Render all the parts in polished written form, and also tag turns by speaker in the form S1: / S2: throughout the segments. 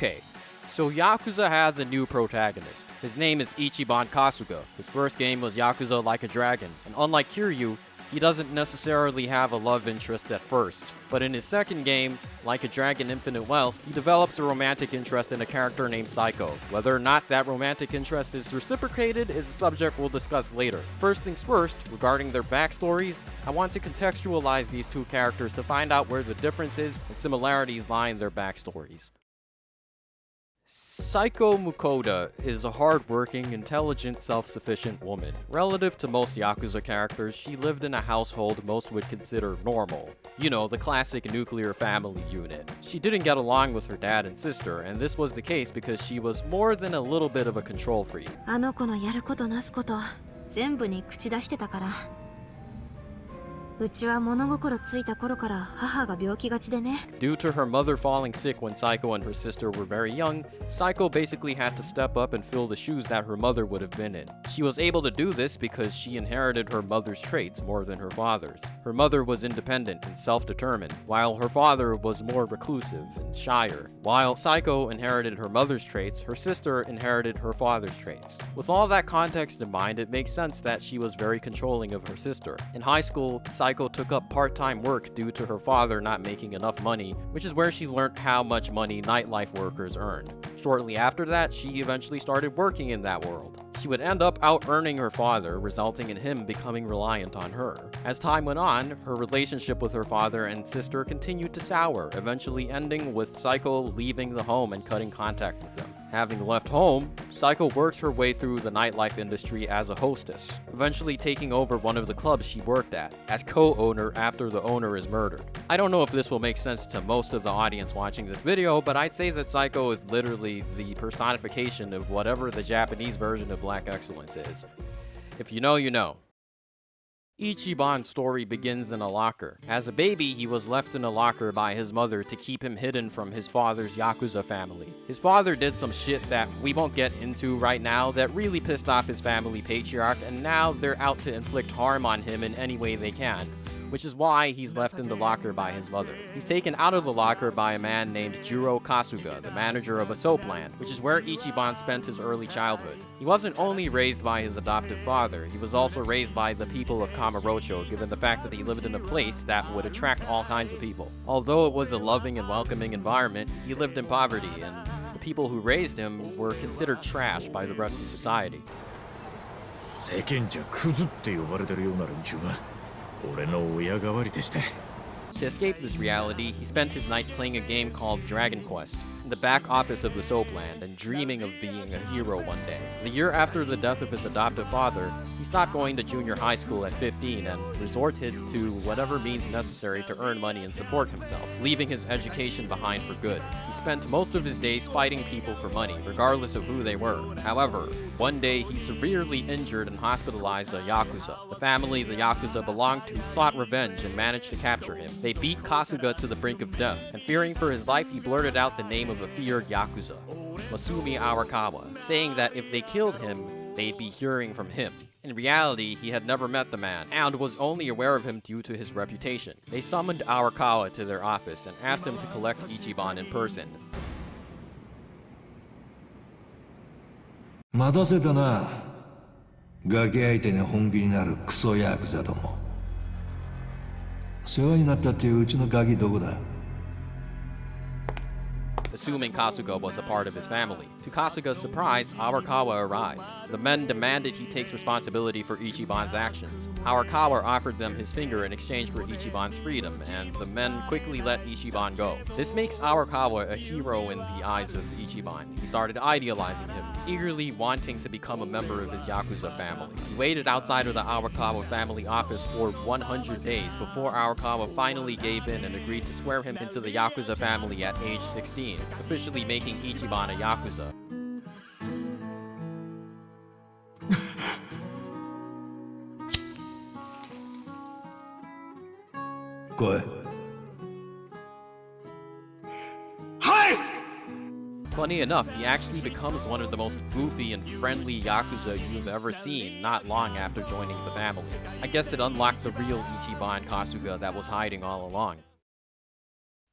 S1: Okay, so Yakuza has a new protagonist. His name is Ichiban Kasuga. His first game was Yakuza Like a Dragon, and unlike Kiryu, he doesn't necessarily have a love interest at first. But in his second game, Like a Dragon Infinite Wealth, he develops a romantic interest in a character named Saeko. Whether or not that romantic interest is reciprocated is a subject we'll discuss later. First things first, regarding their backstories, I want to contextualize these two characters to find out where the differences and similarities lie in their backstories. Saeko Mukoda is a hard-working, intelligent, self-sufficient woman. Relative to most Yakuza characters, she lived in a household most would consider normal. You know, the classic nuclear family unit. She didn't get along with her dad and sister, and this was the case because she was more than a little bit of a control freak.
S2: あの子のやることなすこと全部に口出してたから。うちは物心ついた頃から母が病気がちでね。
S1: Due to her mother falling sick when Saeko and her sister were very young, Saeko basically had to step up and fill the shoes that her mother would have been in. She was able to do this because she inherited her mother's traits more than her father's. Her mother was independent and self-determined, while her father was more reclusive and shyer. While Saeko inherited her mother's traits, her sister inherited her father's traits. With all that context in mind, it makes sense that she was very controlling of her sister. In high school, Saeko took up part-time work due to her father not making enough money, which is where she learned how much money nightlife workers earned. Shortly after that, she eventually started working in that world. She would end up out-earning her father, resulting in him becoming reliant on her. As time went on, her relationship with her father and sister continued to sour, eventually ending with Saeko leaving the home and cutting contact with them. Having left home, Saeko works her way through the nightlife industry as a hostess, eventually taking over one of the clubs she worked at, as co-owner after the owner is murdered. I don't know if this will make sense to most of the audience watching this video, but I'd say that Saeko is literally the personification of whatever the Japanese version of Black Excellence is. If you know, you know. Ichiban's story begins in a locker. As a baby, he was left in a locker by his mother to keep him hidden from his father's Yakuza family. His father did some shit that we won't get into right now that really pissed off his family patriarch, and now they're out to inflict harm on him in any way they can, which is why he's left in the locker by his mother. He's taken out of the locker by a man named Ichiban Kasuga, the manager of a soap land, which is where Ichiban spent his early childhood. He wasn't only raised by his adoptive father, he was also raised by the people of Kamurocho, given the fact that he lived in a place that would attract all kinds of people. Although it was a loving and welcoming environment, he lived in poverty, and the people who raised him were considered trash by the rest of society.
S3: 世間じゃクズって呼ばれてるような連中が俺の親代わりでして。
S1: To escape this reality, he spent his nights playing a game called Dragon Quest in the back office of the soapland and dreaming of being a hero one day. The year after the death of his adoptive father, he stopped going to junior high school at 15 and resorted to whatever means necessary to earn money and support himself, leaving his education behind for good. He spent most of his days fighting people for money, regardless of who they were. However, one day he severely injured and hospitalized a Yakuza. The family the Yakuza belonged to sought revenge and managed to capture him. They beat Kasuga to the brink of death, and fearing for his life, he blurted out the name of a feared Yakuza, Masumi Arakawa, saying that if they killed him, they'd be hearing from him. In reality, he had never met the man, and was only aware of him due to his reputation. They summoned Arakawa to their office and asked him to collect Ichiban in person.
S4: 待たせたな。ガキ相手に本気になるクソヤクザども。世話になったっていううちのガキどこだ？
S1: Assuming Kasuga was a part of his family. To Kasuga's surprise, Arakawa arrived. The men demanded he takes responsibility for Ichiban's actions. Arakawa offered them his finger in exchange for Ichiban's freedom, and the men quickly let Ichiban go. This makes Arakawa a hero in the eyes of Ichiban. He started idealizing him, eagerly wanting to become a member of his Yakuza family. He waited outside of the Arakawa family office for 100 days before Arakawa finally gave in and agreed to swear him into the Yakuza family at age 16, officially making Ichiban a Yakuza.
S4: 来い。
S1: Funny enough, he actually becomes one of the most goofy and friendly Yakuza you've ever seen not long after joining the family. I guess it unlocked the real Ichiban Kasuga that was hiding all along.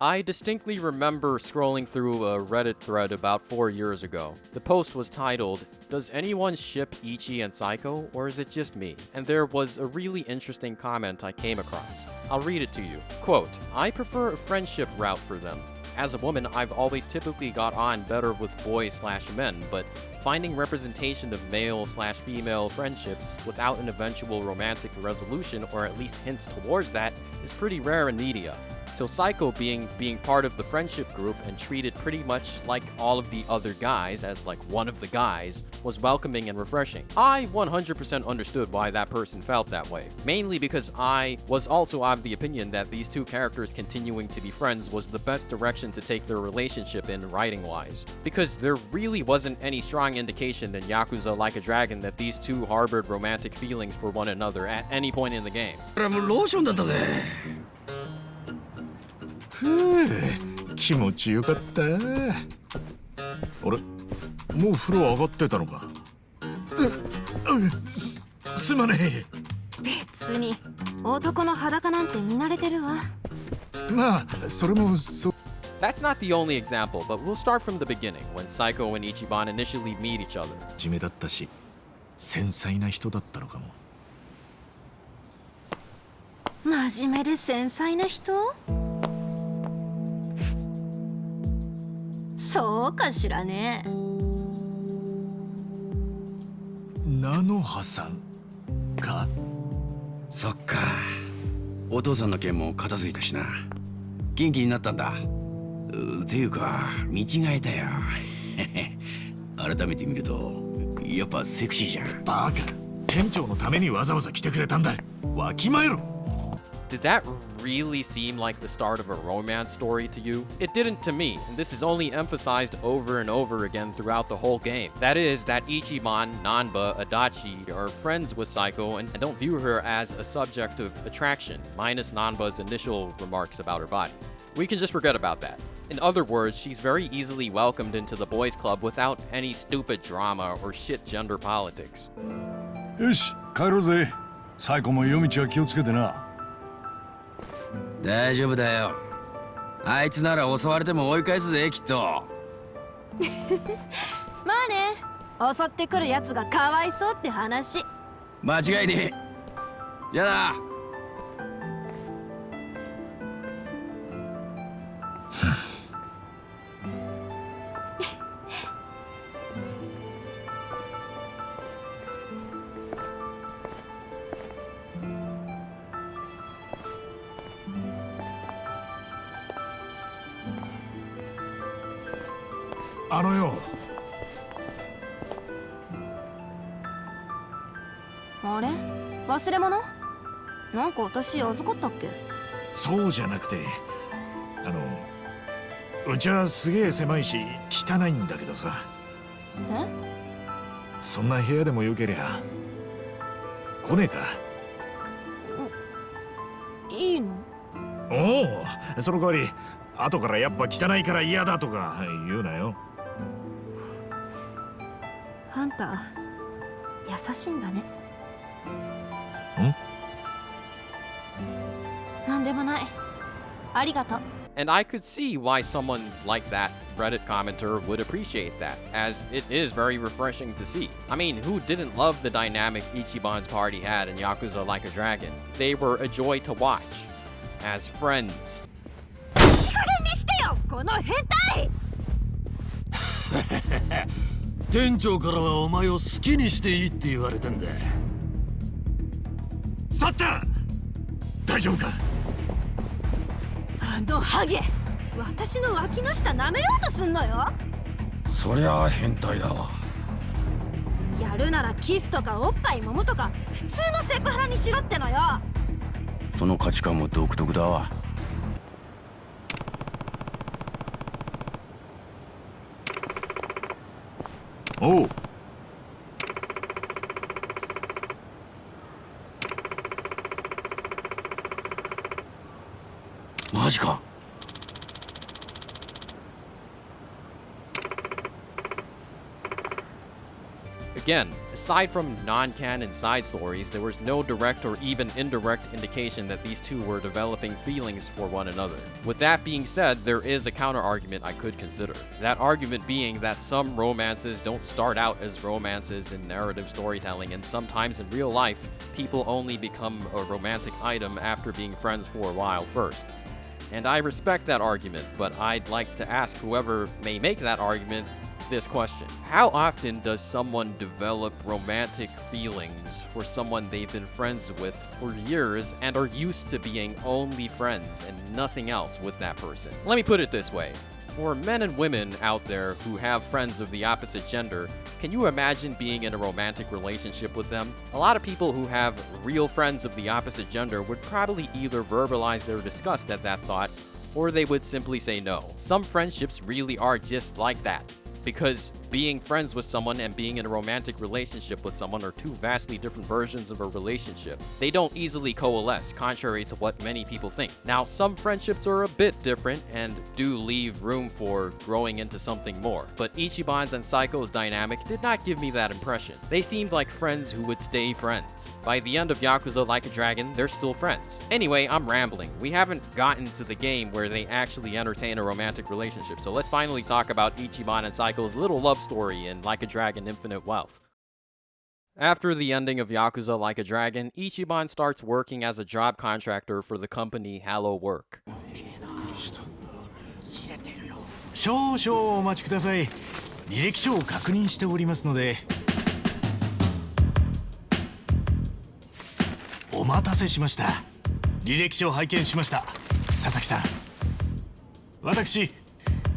S1: I distinctly remember scrolling through a Reddit thread about 4 years ago. The post was titled, "Does anyone ship Ichi and Saeko, or is it just me?" And there was a really interesting comment I came across. I'll read it to you. Quote, "I prefer a friendship route for them. As a woman, I've always typically got on better with boys/men, but finding representation of male/female friendships without an eventual romantic resolution, or at least hints towards that, is pretty rare in media. So Saeko being part of the friendship group and treated pretty much like all of the other guys as like one of the guys was welcoming and refreshing. I 100% understood why that person felt that way, mainly because I was also of the opinion that these two characters continuing to be friends was the best direction to take their relationship in writing-wise, because there really wasn't any strong indication in Yakuza Like a Dragon that these two harbored romantic feelings for one another at any point in the game.
S3: 気持ちよかった。あれ、もう風呂上がってたのか。すまねえ。
S2: 別に男の裸なんて見慣れてるわ。
S3: まあ、それもそう。
S1: That's not the only example, but we'll start from the beginning, when Saeko and Ichiban initially meet each other.
S3: 真面目だったし、繊細な人だったのかも。
S2: 真面目で繊細な人？そうかしらね。
S3: 菜の葉さんか。
S5: そっか。お父さんの件も片付いたしな。元気になったんだ。ていうか見違えたよ。改めて見るとやっぱセクシーじゃん。
S3: バカ。店長のためにわざわざ来てくれたんだ。わきまえろ。
S1: Did that really seem like the start of a romance story to you? It didn't to me, and this is only emphasized over and over again throughout the whole game. That is, that Ichiban, Nanba, Adachi are friends with Saeko and don't view her as a subject of attraction, minus Nanba's initial remarks about her body. We can just forget about that. In other words, she's very easily welcomed into the boys' club without any stupid drama or shit gender politics.
S6: よし、帰ろうぜ。サイコも夜道は気をつけてな。
S5: 大丈夫だよ。あいつなら襲われても追い返すぜ、きっと。
S2: まあね、襲ってくるやつがかわいそうって話。
S5: 間違いねえ。じゃあな。
S3: あのよ。
S2: あれ？忘れ物？なんか私預かったっけ？
S3: そうじゃなくて、うちはすげえ狭いし汚いんだけどさ。
S2: え？
S3: そんな部屋でもよけりゃ来ねえか。
S2: いいの？
S3: おお、その代わり後からやっぱ汚いから嫌だとか言うなよ。
S2: あんた優しいんだね。なんでもない。ありがとう。
S1: And I could see why someone like that Reddit commenter would appreciate that, as it is very refreshing to see. I mean, who didn't love the dynamic Ichiban's party had in Yakuza Like a Dragon? They were a joy to watch, as friends.
S2: いい加減にしてよ、この変態！
S3: 店長からはお前を好きにしていいって言われてんだ。さっちゃん、大丈夫か？
S2: あのハゲ、私の脇の下舐めようとすんのよ。
S5: そりゃあ変態だわ。
S2: やるならキスとかおっぱい揉むとか普通のセクハラにしろってのよ。
S5: その価値観も独特だわ。
S3: おう。
S5: マジか。
S1: Again, aside from non-canon side stories, there was no direct or even indirect indication that these two were developing feelings for one another. With that being said, there is a counter-argument I could consider. That argument being that some romances don't start out as romances in narrative storytelling, and sometimes in real life, people only become a romantic item after being friends for a while first. And I respect that argument, but I'd like to ask whoever may make that argument this question. How often does someone develop romantic feelings for someone they've been friends with for years and are used to being only friends and nothing else with that person? Let me put it this way. For men and women out there who have friends of the opposite gender, can you imagine being in a romantic relationship with them? A lot of people who have real friends of the opposite gender would probably either verbalize their disgust at that thought, or they would simply say no. Some friendships really are just like that. Because being friends with someone and being in a romantic relationship with someone are two vastly different versions of a relationship. They don't easily coalesce, contrary to what many people think. Now, some friendships are a bit different and do leave room for growing into something more, but Ichiban's and Saeko's dynamic did not give me that impression. They seemed like friends who would stay friends. By the end of Yakuza Like a Dragon, they're still friends. Anyway, I'm rambling. We haven't gotten to the game where they actually entertain a romantic relationship, so let's finally talk about Ichiban and Saeko's little love story in Like a Dragon Infinite Wealth. After the ending of Yakuza Like a Dragon, Ichiban starts working as a job contractor for the company Hello Work.
S3: 少々お待ちください。履歴書を確認しておりますので。お待たせしました。履歴書を拝見しました。佐々木さん。私、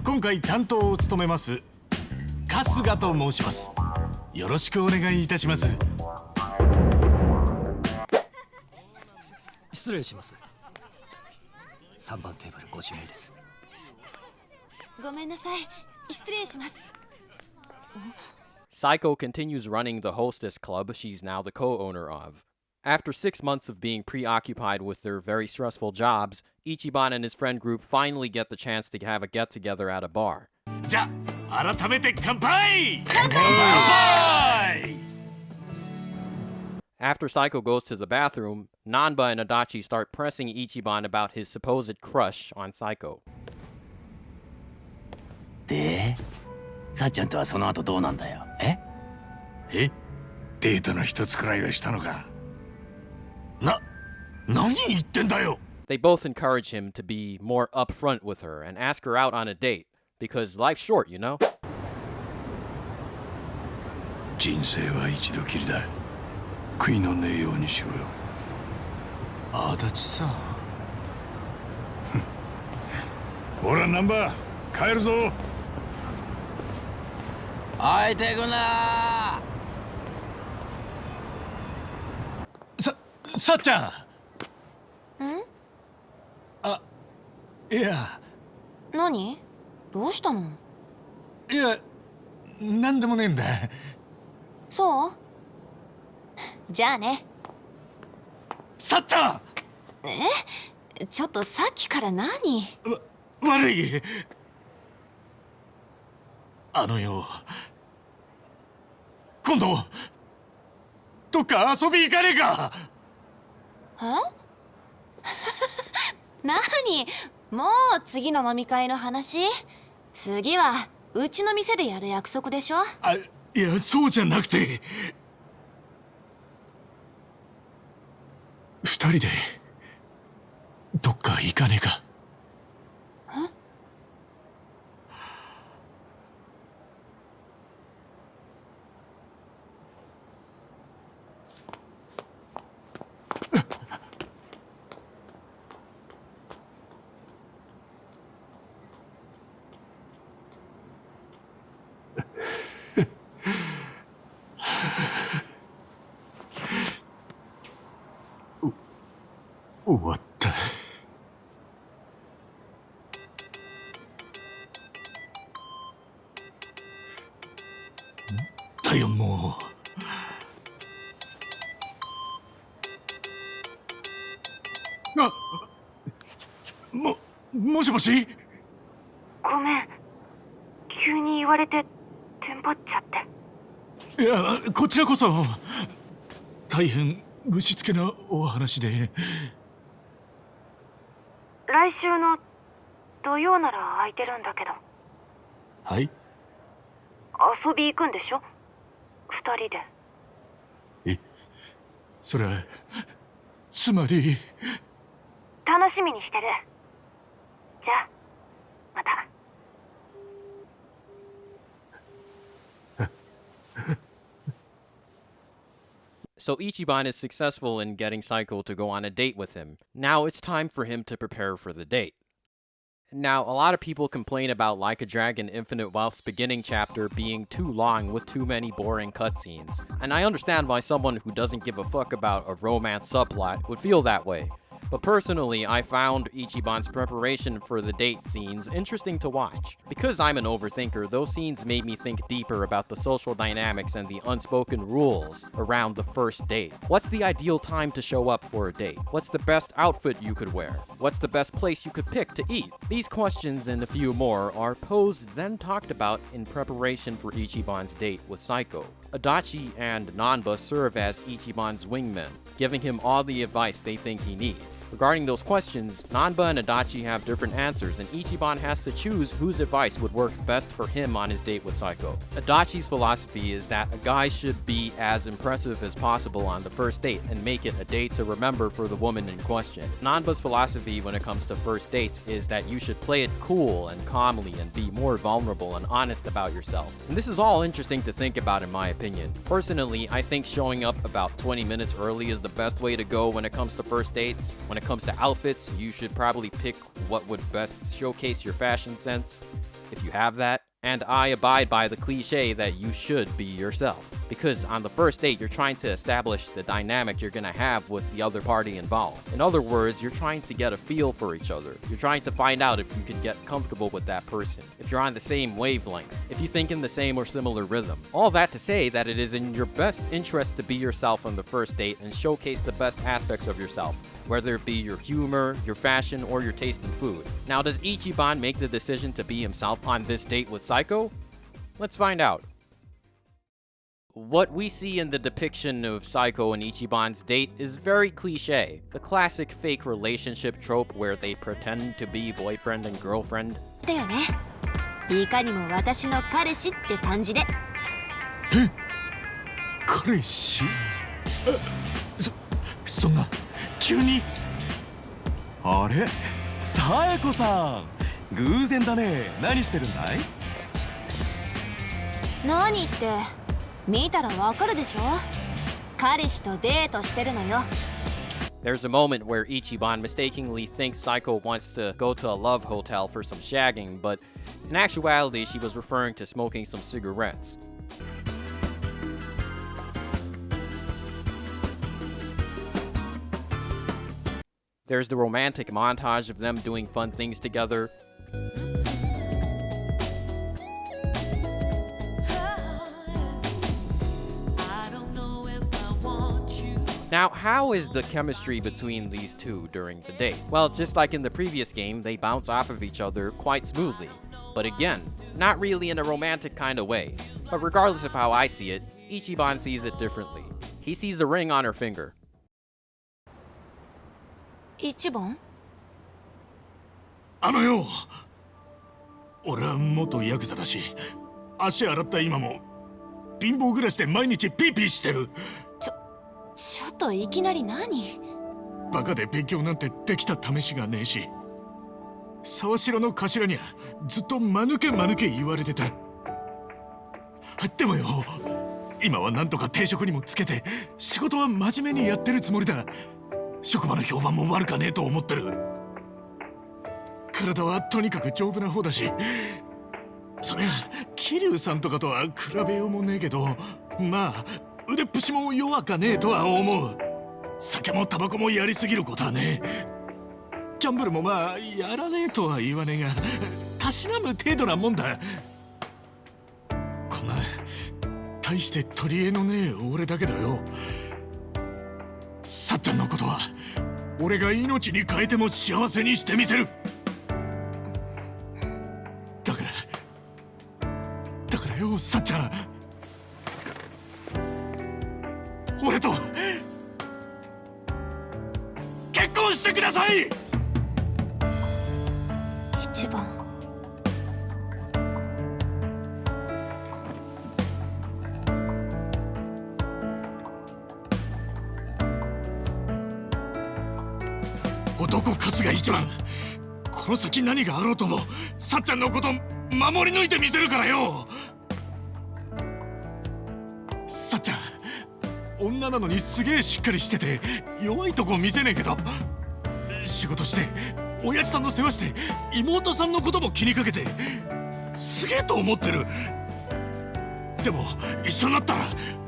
S3: 今回担当を務めます春日と申します。よろしくお願いいたします。
S7: 失礼します。3番テーブルご指名です。
S2: ごめんなさい。失礼します。
S1: Saeko continues running the hostess club she's now the co-owner of. After 6 months of being preoccupied with their very stressful jobs, Ichiban and his friend group finally get the chance to have a get-together at a bar.
S3: じゃあ改めて乾杯！乾杯！
S1: After Saeko goes to the bathroom, Nanba and Adachi start pressing Ichiban about his supposed crush on Saeko.
S5: で、さっちゃんとはその後どうなんだよ。
S3: え？デートの一つくらいはしたのか。何言ってんだよ。
S1: They both encourage him to be more upfront with her and ask her out on a date, because life's short, you know?
S6: 人生は一度きりだ。悔いのねえようにしろよ。
S3: 足立さん。
S6: ほら、ナンバー、帰るぞ。
S5: おいてくな
S3: さっちゃん。
S2: ん？
S3: いや。
S2: 何？どうしたの？
S3: いや、なんでもねえんだ。
S2: そう？じゃあね。
S3: さっちゃん。
S2: ちょっとさっきから何？
S3: 悪い。よ。今度どっか遊び行かねえか。
S2: 何？もう次の飲み会の話？次はうちの店でやる約束でしょ？
S3: いや、そうじゃなくて、2人でどっか行かねえか。終わった。だよ、もう。もしもし。
S2: ごめん、急に言われてテンパっちゃって。
S3: いや、こちらこそ大変ぶしつけなお話で。
S2: 来週の土曜なら空いてるんだけど。
S3: はい。
S2: 遊び行くんでしょ、二人で。
S3: それはつまり。
S2: 楽しみにしてる。じゃあまた。
S1: So Ichiban is successful in getting Saeko to go on a date with him. Now it's time for him to prepare for the date. Now, a lot of people complain about Like a Dragon Infinite Wealth's beginning chapter being too long with too many boring cutscenes. And I understand why someone who doesn't give a fuck about a romance subplot would feel that way. But personally, I found Ichiban's preparation for the date scenes interesting to watch. Because I'm an overthinker, those scenes made me think deeper about the social dynamics and the unspoken rules around the first date. What's the ideal time to show up for a date? What's the best outfit you could wear? What's the best place you could pick to eat? These questions and a few more are posed then talked about in preparation for Ichiban's date with Saeko. Adachi and Nanba serve as Ichiban's wingmen, giving him all the advice they think he needs. Regarding those questions, Nanba and Adachi have different answers, and Ichiban has to choose whose advice would work best for him on his date with Saeko. Adachi's philosophy is that a guy should be as impressive as possible on the first date and make it a day to remember for the woman in question. Nanba's philosophy when it comes to first dates is that you should play it cool and calmly and be more vulnerable and honest about yourself. And this is all interesting to think about in my opinion. Personally, I think showing up about 20 minutes early is the best way to go when it comes to first dates. When it comes to outfits, you should probably pick what would best showcase your fashion sense, if you have that. And I abide by the cliche that you should be yourself. Because on the first date, you're trying to establish the dynamic you're gonna have with the other party involved. In other words, you're trying to get a feel for each other. You're trying to find out if you can get comfortable with that person, if you're on the same wavelength, if you think in the same or similar rhythm. All that to say that it is in your best interest to be yourself on the first date and showcase the best aspects of yourself, whether it be your humor, your fashion, or your taste in food. Now, does Ichiban make the decision to be himself on this date with Saeko? Let's find out. What we see in the depiction of Saeko and Ichiban's date is very cliche. The classic fake relationship trope where they pretend to be boyfriend and girlfriend.
S2: だよね。いかにも私の彼氏って感じで。
S3: 彼氏？そんな急に？
S8: あれ、サエコさん、偶然だね。何してるんだい？
S2: 何って見たらわかるでしょ。彼氏とデートしてるのよ。
S1: There's a moment where Ichiban mistakenly thinks Saeko wants to go to a love hotel for some shagging, but in actuality she was referring to smoking some cigarettes. There's the romantic montage of them doing fun things together. Now, how is the chemistry between these two during the date? Well, just like in the previous game, they bounce off of each other quite smoothly. But again, not really in a romantic kind of way. But regardless of how I see it, Ichiban sees it differently. He sees a ring on her finger.
S2: 一番？
S3: よ、俺は元ヤクザだし、足洗った今も貧乏暮らしで毎日ピーピーしてる。
S2: ちょっといきなり何？
S3: バカで勉強なんてできた試しがねえし、沢城の頭にはずっと間抜け言われてた。でもよ、今はなんとか定職にもつけて仕事は真面目にやってるつもりだ。職場の評判も悪かねえと思ってる。体はとにかく丈夫な方だし、そりゃ桐生さんとかとは比べようもねえけど、まあ腕っぷしも弱かねえとは思う。酒もタバコもやりすぎることはねえ。ギャンブルもまあやらねえとは言わねえが、たしなむ程度なもんだ。こんな大して取り柄のねえ俺だけどよ、さっちゃんのことは俺が命に変えても幸せにしてみせる。だからよ、さっちゃん。してください。
S2: 一番。
S3: 男春日一番、この先何があろうともさっちゃんのこと守り抜いてみせるからよ。さっちゃん女なのにすげえしっかりしてて弱いとこ見せねえけど、仕事して親父さんの世話して妹さんのことも気にかけてすげえと思ってる。でも一緒になったら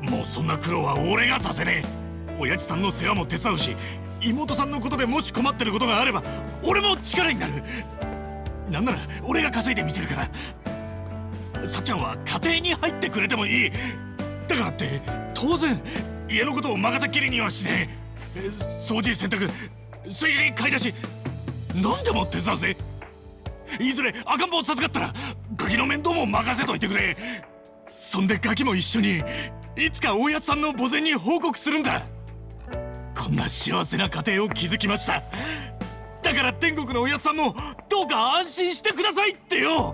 S3: もうそんな苦労は俺がさせねえ。親父さんの世話も手伝うし、妹さんのことでもし困ってることがあれば俺も力になる。なんなら俺が稼いでみせるから。さっちゃんは家庭に入ってくれてもいい。だからって当然家のことを任せっきりにはしねえ。掃除洗濯水理買い出し何でも手伝うぜ。いずれ赤ん坊授かったらガキの面倒も任せといてくれ。そんでガキも一緒にいつか親父さんの墓前に報告するんだ。こんな幸せな家庭を築きました。だから天国の親父さんもどうか安心してくださいってよ。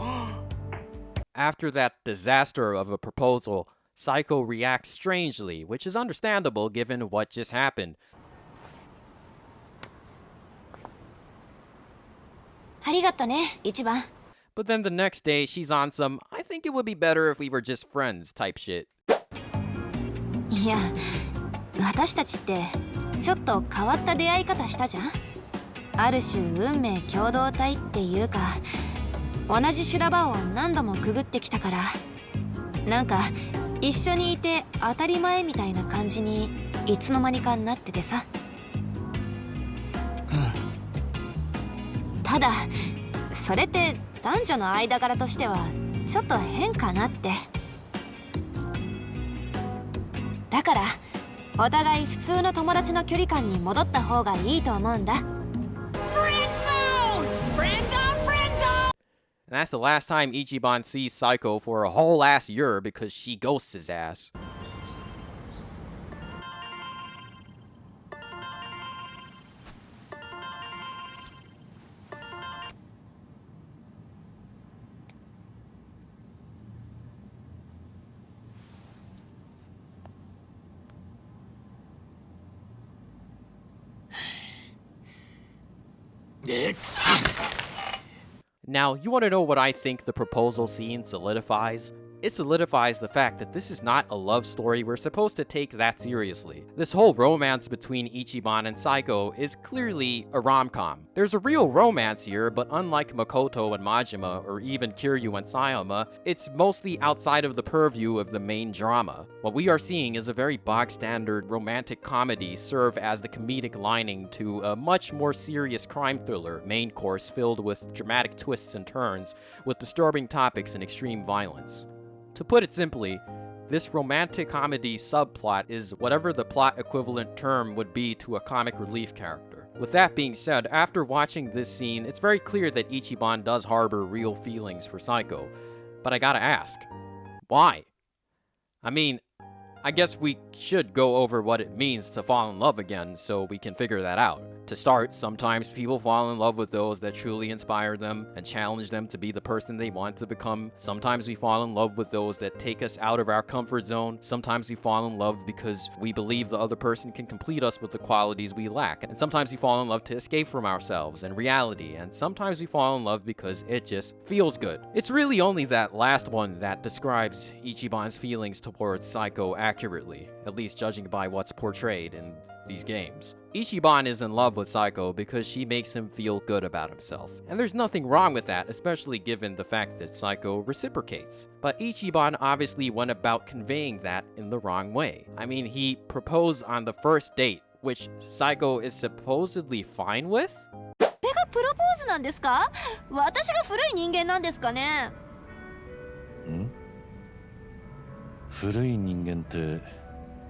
S1: After that disaster of a proposal, Saeko reacts strangely, which is understandable given what just happened.
S2: ありがとね、一番。
S1: But then the next day, she's on some, I think it would be better if we were just friends type shit.
S2: いや、私たちってちょっと変わった出会い方したじゃん。ある種運命共同体っていうか、同じ修羅場を何度もくぐってきたから、なんか一緒にいて当たり前みたいな感じにいつの間にかなっててさ。ただそれって男女の間柄としてはちょっと変かなって。だからお互い普通の友達の距離感に戻った方がいいと思うんだ。
S1: And that's the last time Ichiban sees Saeko for a whole ass year because she ghosts his ass. Now, you want to know what I think the proposal scene solidifies? It solidifies the fact that this is not a love story we're supposed to take that seriously. This whole romance between Ichiban and Saeko is clearly a rom-com. There's a real romance here, but unlike Makoto and Majima, or even Kiryu and Sayama, it's mostly outside of the purview of the main drama. What we are seeing is a very bog-standard romantic comedy serve as the comedic lining to a much more serious crime thriller main course filled with dramatic twists and turns, with disturbing topics and extreme violence. To put it simply, this romantic comedy subplot is whatever the plot equivalent term would be to a comic relief character. With that being said, after watching this scene, it's very clear that Ichiban does harbor real feelings for Saeko. But I gotta ask, why? I mean, I guess we should go over what it means to fall in love again so we can figure that out. To start, sometimes people fall in love with those that truly inspire them and challenge them to be the person they want to become. Sometimes we fall in love with those that take us out of our comfort zone. Sometimes we fall in love because we believe the other person can complete us with the qualities we lack. And sometimes we fall in love to escape from ourselves and reality. And sometimes we fall in love because it just feels good. It's really only that last one that describes Ichiban's feelings towards Saeko accurately, at least judging by what's portrayed in these games. Ichiban is in love with Saeko because she makes him feel good about himself. And there's nothing wrong with that, especially given the fact that Saeko reciprocates. But Ichiban obviously went about conveying that in the wrong way. I mean, he proposed on the first date, which Saeko is supposedly fine with?
S2: これがプロポーズなんですか？私が古い人間なんですかね？
S6: ん？古い人間って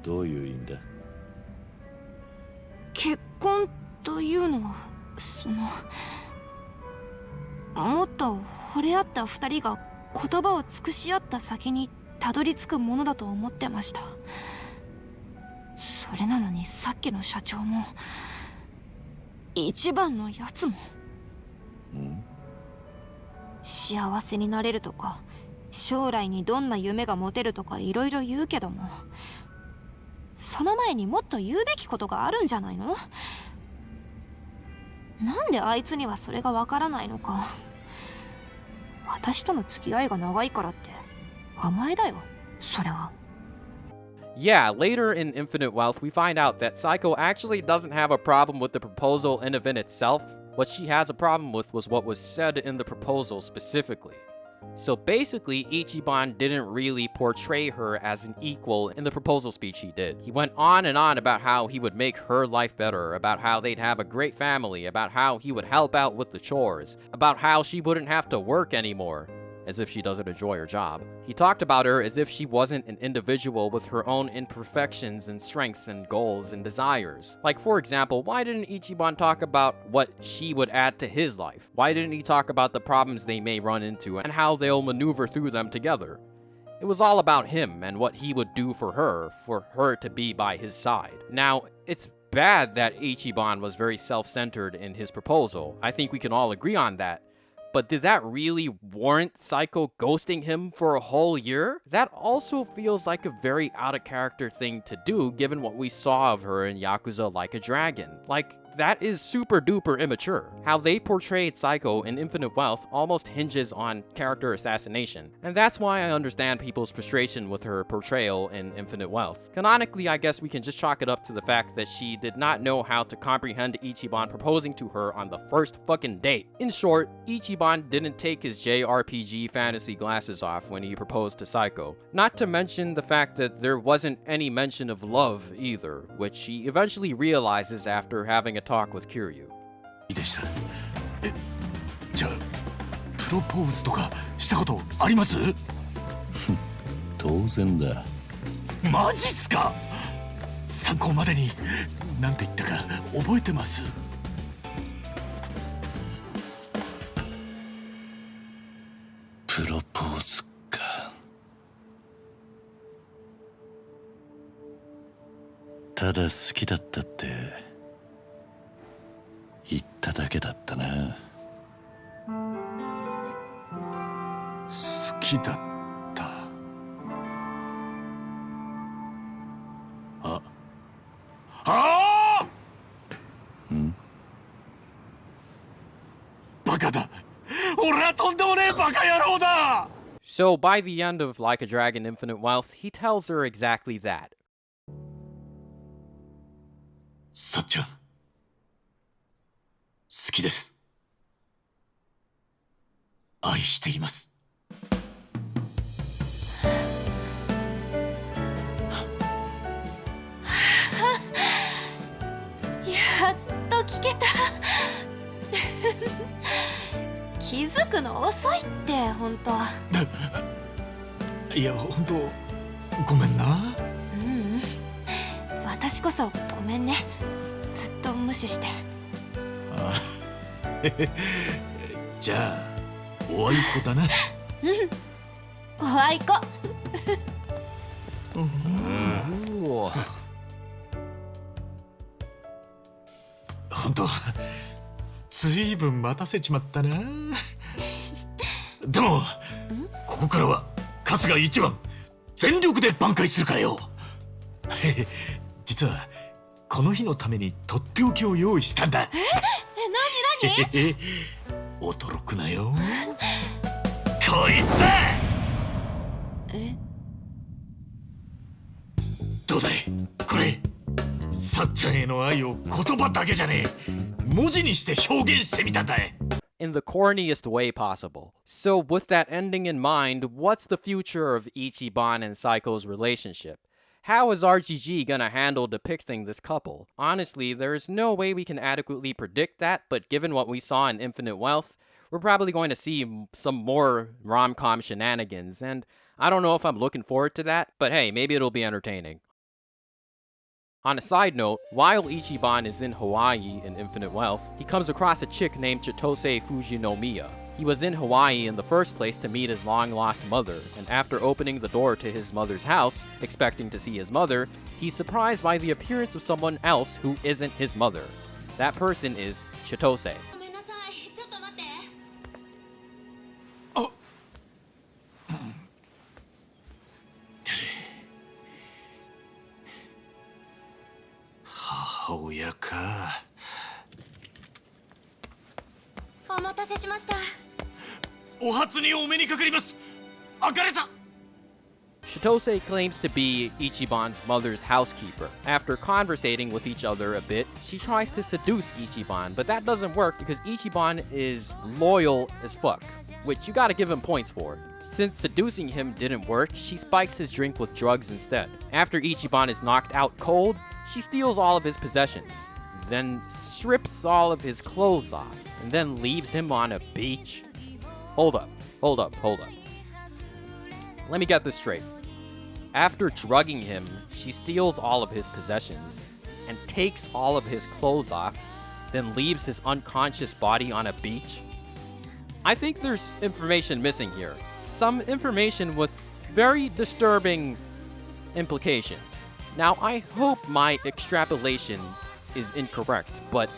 S6: どういう意味だ？
S2: 結婚というのはもっと惚れ合った二人が言葉を尽くし合った先にたどり着くものだと思ってました。それなのにさっきの社長も一番のやつも。幸せになれるとか、将来にどんな夢が持てるとかいろいろ言うけども、その前にもっと言うべきことがあるんじゃないの？なんであいつにはそれがわからないのか。私との付き合いが長いからって甘えだよ、それは。
S1: Yeah, later in Infinite Wealth, we find out that Saeko actually doesn't have a problem with the proposal in and of itself. What she has a problem with was what was said in the proposal specifically. So basically, Ichiban didn't really portray her as an equal in the proposal speech he did. He went on and on about how he would make her life better, about how they'd have a great family, about how he would help out with the chores, about how she wouldn't have to work anymore, as if she doesn't enjoy her job. He talked about her as if she wasn't an individual with her own imperfections and strengths and goals and desires. Like, for example, why didn't Ichiban talk about what she would add to his life? Why didn't he talk about the problems they may run into and how they'll maneuver through them together? It was all about him and what he would do for her to be by his side. Now, it's bad that Ichiban was very self-centered in his proposal. I think we can all agree on that. But did that really warrant Saeko ghosting him for a whole year? That also feels like a very out-of-character thing to do given what we saw of her in Yakuza Like a Dragon. Like, that is super duper immature. How they portrayed Saeko in Infinite Wealth almost hinges on character assassination. And that's why I understand people's frustration with her portrayal in Infinite Wealth. Canonically, I guess we can just chalk it up to the fact that she did not know how to comprehend Ichiban proposing to her on the first fucking date. In short, Ichiban didn't take his JRPG fantasy glasses off when he proposed to Saeko. Not to mention the fact that there wasn't any mention of love either, which she eventually realizes after having a talk with Kiryu.
S3: いいでした。じゃあプロポーズとかしたことあります？
S6: 当然だ。
S3: マジっすか？参考までに何て言ったか覚えてます？プロポーズか。ただ好きだったって言っただけだったな。好きだった。ああん？バカだ。俺はとんでもねえバカ野郎だ。
S1: So by the end of Like a Dragon Infinite Wealth, he tells her exactly that.
S3: さっちゃん、好きです。愛しています。
S2: やっと聞けた。気づくの遅いって本当。
S3: いや本当ごめんな。
S2: 私こそごめんね。ずっと無視して。
S3: じゃあおあいこだな。
S2: おあいこ。
S3: 本当ずいぶん待たせちまったな。でもここからは春日一番全力で挽回するからよ。実はこの日のためにとっておきを用意したんだ。何驚くなよ。こいつだ。どうだいこれ。さっちゃんへの愛を言葉だけじゃねえ、文字にして表現してみたんだ。
S1: In the corniest way possible. So with that ending in mind, what's the future of Ichiban and Saiko's relationship? How is RGG gonna handle depicting this couple? Honestly, there's no way we can adequately predict that, but given what we saw in Infinite Wealth, we're probably going to see some more rom-com shenanigans, and I don't know if I'm looking forward to that, but hey, maybe it'll be entertaining. On a side note, while Ichiban is in Hawaii in Infinite Wealth, he comes across a chick named Chitose Fujinomiya. He was in Hawaii in the first place to meet his long-lost mother, and after opening the door to his mother's house, expecting to see his mother, he's surprised by the appearance of someone else who isn't his mother. That person is Chitose.
S2: ごめんなさい、ちょっと待って。
S3: 母親か。
S2: お待たせしました。
S3: お初にお目にかかります。あかれた。
S1: Chitose claims to be Ichiban's mother's housekeeper. After conversating with each other a bit, she tries to seduce Ichiban, but that doesn't work because Ichiban is loyal as fuck, which you gotta give him points for. Since seducing him didn't work, she spikes his drink with drugs instead. After Ichiban is knocked out cold, she steals all of his possessions, then strips all of his clothes off, and then leaves him on a beach. Hold up. Let me get this straight. After drugging him, she steals all of his possessions and takes all of his clothes off, then leaves his unconscious body on a beach. I think there's information missing here. Some information with very disturbing implications. Now, I hope my extrapolation is incorrect, but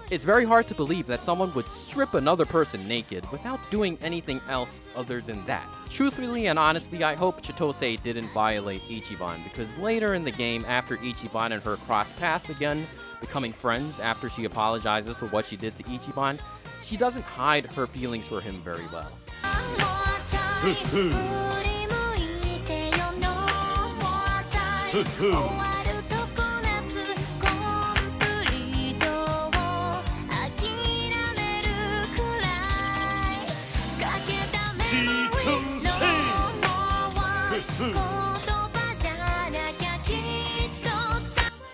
S1: it's very hard to believe that someone would strip another person naked without doing anything else other than that. Truthfully and honestly, I hope Chitose didn't violate Ichiban, because later in the game, after Ichiban and her cross paths again, becoming friends after she apologizes for what she did to Ichiban, she doesn't hide her feelings for him very well.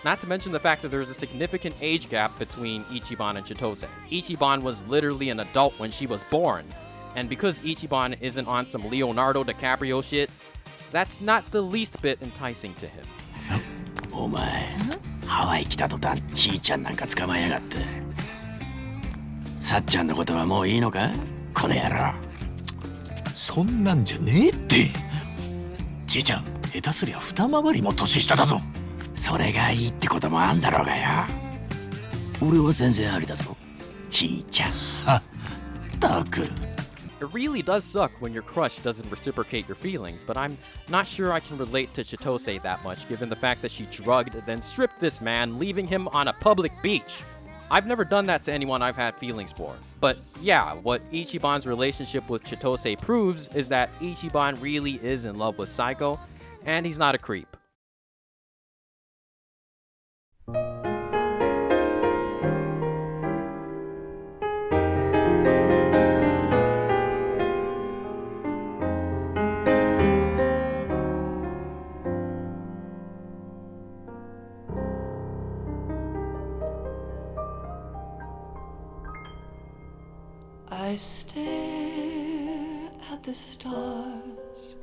S1: Not to mention the fact that there's a significant age gap between Ichiban and Chitose. Ichiban was literally an adult when she was born, and because Ichiban isn't on some Leonardo DiCaprio shit, that's not the least bit enticing to him.
S5: お前、ハワイ来た途端ちいちゃんなんか捕まえやがって。さっちゃんのことはもういいのか、この野郎。
S3: そんなんじゃねえって。じいちゃん、下手すりゃ二回りも年下だぞ。
S5: それがいいってこともあんだろうがよ。俺は全然ありだぞ、ちいちゃん。
S3: ったく。
S1: It really does suck when your crush doesn't reciprocate your feelings, but I'm not sure I can relate to Chitose that much given the fact that she drugged then stripped this man, leaving him on a public beach. I've never done that to anyone I've had feelings for. But yeah, what Ichiban's relationship with Chitose proves is that Ichiban really is in love with Saeko, and he's not a creep.
S9: I stare at the stars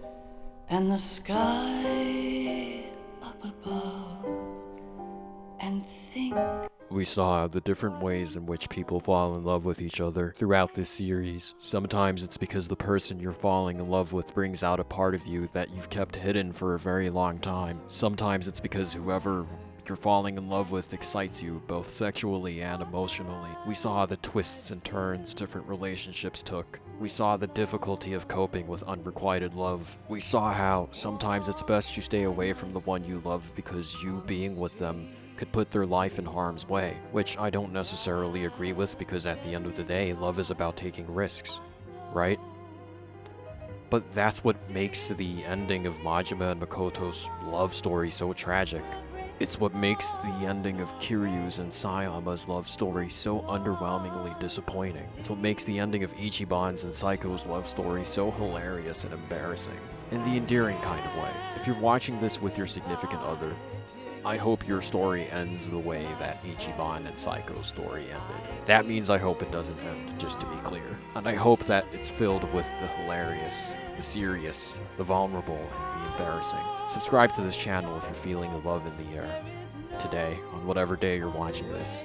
S9: and the sky up above and think.
S1: We saw the different ways in which people fall in love with each other throughout this series. Sometimes it's because the person you're falling in love with brings out a part of you that you've kept hidden for a very long time. Sometimes it's because whoever you're falling in love with excites you both sexually and emotionally. We saw the twists and turns different relationships took. We saw the difficulty of coping with unrequited love. We saw how sometimes it's best you stay away from the one you love because you being with them could put their life in harm's way, which I don't necessarily agree with because at the end of the day, love is about taking risks, right? But that's what makes the ending of Majima and Makoto's love story so tragic. It's what makes the ending of Kiryu's and Sayama's love story so underwhelmingly disappointing. It's what makes the ending of Ichiban's and Saiko's love story so hilarious and embarrassing, in the endearing kind of way. If you're watching this with your significant other, I hope your story ends the way that Ichiban and Saiko's story ended. That means I hope it doesn't end, just to be clear. And I hope that it's filled with the hilarious, the serious, the vulnerable, and the embarrassing. Subscribe to this channel if you're feeling the love in the air today, on whatever day you're watching this.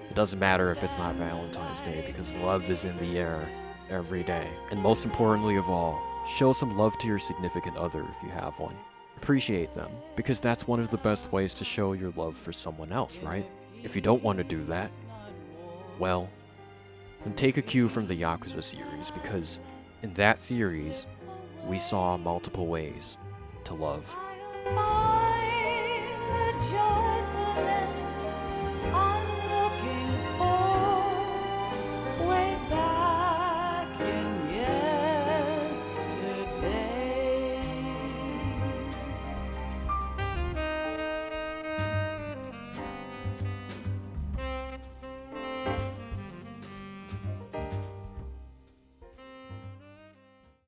S1: It doesn't matter if it's not Valentine's Day, because love is in the air every day. And most importantly of all, show some love to your significant other if you have one. Appreciate them, because that's one of the best ways to show your love for someone else, right? If you don't want to do that, well, And take a cue from the Yakuza series, because in that series, we saw multiple ways to love.
S9: Find the joy